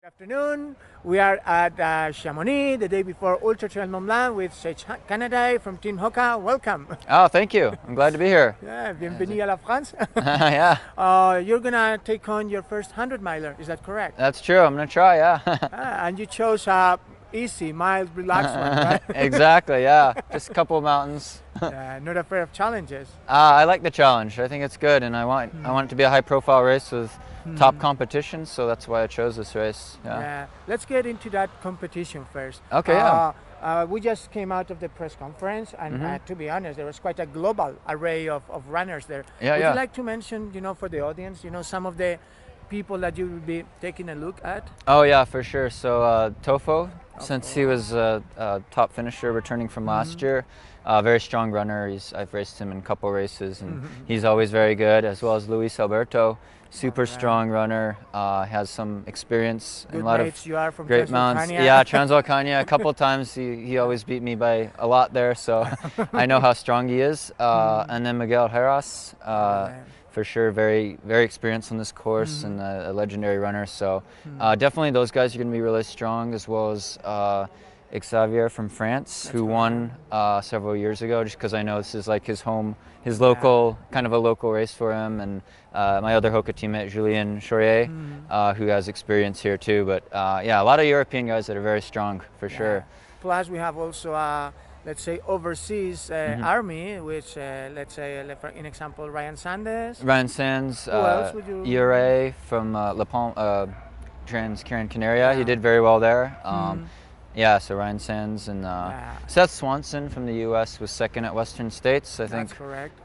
Afternoon. We are at Chamonix the day before Ultra Trail Mont Blanc with Canaday from Team Hoka. Welcome. Oh, thank you. I'm glad to be here. Yeah, bienvenue à la France. Yeah. You're gonna take on your first 100-miler. Is that correct? That's true. I'm gonna try. Yeah. And you chose a easy, mild, relaxed one, right? Exactly. Yeah. Just a couple of mountains. Not afraid of challenges. I like the challenge. I think it's good, and I want it to be a high-profile race with top competition. So that's why I chose this race. Yeah. Let's get into that competition first. Okay. Yeah. We just came out of the press conference, and to be honest, there was quite a global array of runners there. Would you like to mention, for the audience, some of the people that you will be taking a look at? Oh yeah, for sure. So Tofo, since he was a top finisher returning from last year, very strong runner. I've raced him in a couple races, and he's always very good. As well as Luis Alberto, super strong runner, has some experience in a lot of you are from great mountains. Yeah, Transvolcania. A couple of times he always beat me by a lot there, so I know how strong he is. And then Miguel Heras, for sure, very experienced on this course and a legendary runner. So definitely those guys are going to be really strong, as well as Xavier from France, who won several years ago, just because I know this is like his local, kind of a local race for him. And my other Hoka teammate, Julien Chaurier, who has experience here too. But yeah, a lot of European guys that are very strong, for sure. Plus we have also let's say overseas army, which let's say, for an example, Ryan Sandes. Ryan Sands, Who else would you? Ure from La Palma, Gran Canaria. He did very well there. Yeah, so Ryan Sands and Seth Swanson from the U.S. was second at Western States, I think. That's correct.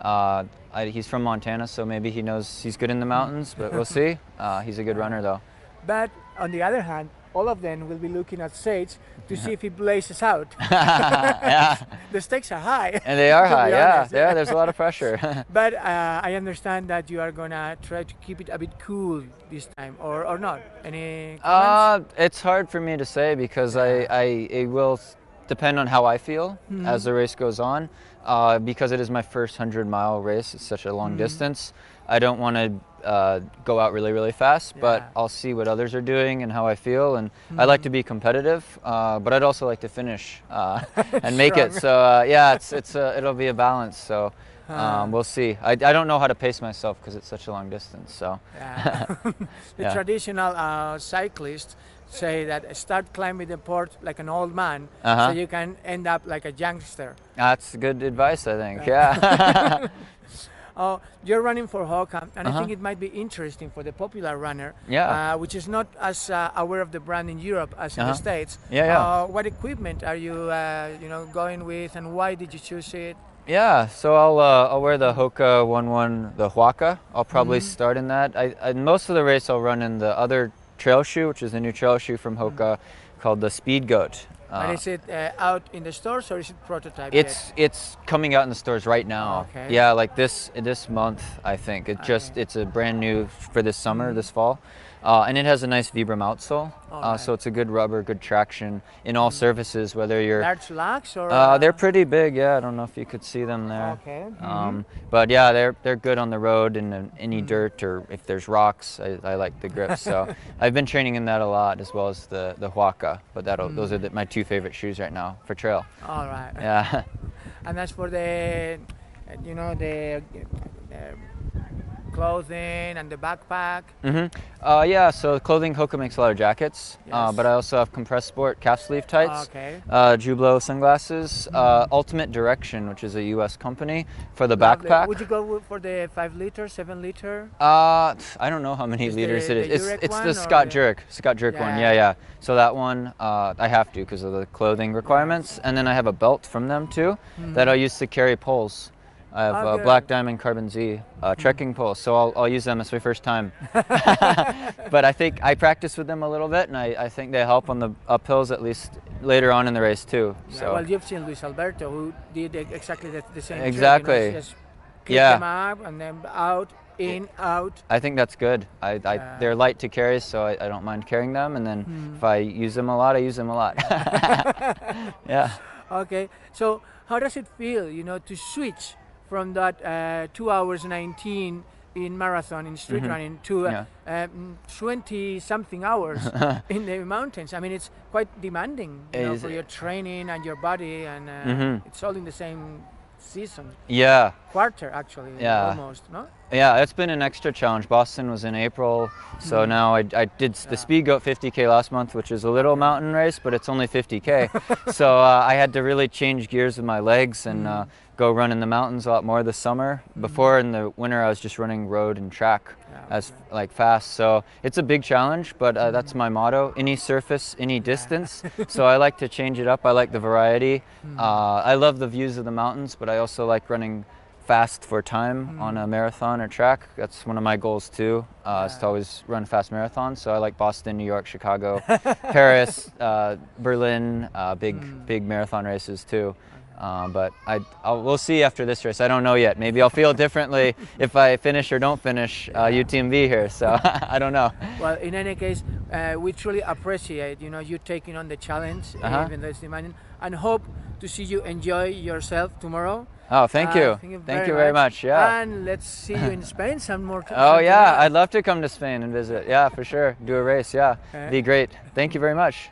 He's from Montana, so maybe he's good in the mountains, but we'll see. He's a good runner, though. But on the other hand, all of them will be looking at Sage to see if he blazes out. Yeah. The stakes are high. And they are high, yeah. There's a lot of pressure. But I understand that you are going to try to keep it a bit cool this time, or not? Any comments? It's hard for me to say, because it will depend on how I feel as the race goes on. Because it is my first 100-mile race, it's such a long distance. I don't want to go out really fast, but I'll see what others are doing and how I feel. And I like to be competitive, but I'd also like to finish and make it. So yeah, it'll be a balance. So we'll see. I don't know how to pace myself because it's such a long distance. So the traditional cyclists say that start climbing the port like an old man, so you can end up like a youngster. That's good advice, I think. Yeah. You're running for Hoka, and I think it might be interesting for the popular runner, which is not as aware of the brand in Europe as in the States. What equipment are you, going with, and why did you choose it? Yeah, so I'll wear the Hoka 1-1, the Huaca. I'll probably start in that. Most of the race I'll run in the other trail shoe, which is a new trail shoe from Hoka called the Speed Goat. And is it out in the stores, or is it prototype? It's coming out in the stores right now. Okay. Yeah, like this month, I think. It's a brand new for this summer, this fall. And it has a nice Vibram outsole, so it's a good rubber, good traction in all surfaces, whether you're... Large locks or...? They're pretty big, yeah. I don't know if you could see them there. Okay. But yeah, they're good on the road and any dirt, or if there's rocks, I like the grip. So I've been training in that a lot, as well as the Huaca. But those are my two favorite shoes right now for trail. All right. Yeah. And that's for the, the clothing and the backpack. Yeah, so clothing, Hoka makes a lot of jackets, but I also have compressed sport calf sleeve tights, Jublo sunglasses, Ultimate Direction, which is a US company, for the backpack. Would you go for the 5 liter, 7 liter? I don't know how many liters it is. It's the Scott Jurek one. Yeah. So that one I have to, because of the clothing requirements. And then I have a belt from them too that I'll use to carry poles. I have Black Diamond Carbon Z trekking poles, so I'll use them. It's my first time. But I think I practice with them a little bit, and I think they help on the uphills, at least later on in the race too. So. Well, you've seen Luis Alberto, who did exactly the same. Exactly. Just kick them up and then out, in, out. I think that's good. They're light to carry, so I don't mind carrying them. And then if I use them a lot, I use them a lot. Yeah. Okay. So how does it feel, to switch from that 2 hours 19 in marathon, in street running, to 20-something hours in the mountains. I mean, it's quite demanding, you know, for your training and your body, and it's all in the same season. Yeah. Quarter, actually, almost, no? Yeah, it's been an extra challenge. Boston was in April, so now I did the Speed Goat 50K last month, which is a little mountain race, but it's only 50K. So I had to really change gears with my legs and go run in the mountains a lot more this summer. Before, in the winter, I was just running road and track as like fast. So it's a big challenge, but that's my motto: any surface, any distance. So I like to change it up. I like the variety. I love the views of the mountains, but I also like running fast for time on a marathon or track. That's one of my goals too, is to always run fast marathons. So I like Boston, New York, Chicago, Paris, Berlin, big marathon races too. But we'll see after this race. I don't know yet. Maybe I'll feel differently if I finish or don't finish UTMB here. So I don't know. Well, in any case, we truly appreciate, you know, you taking on the challenge, even though it's demanding, and hope to see you enjoy yourself tomorrow. Oh, thank you. Thank you very much. Yeah. And let's see you in Spain some more times. Oh, yeah. I'd love to come to Spain and visit. Yeah, for sure. Do a race. Yeah. Be great. Thank you very much.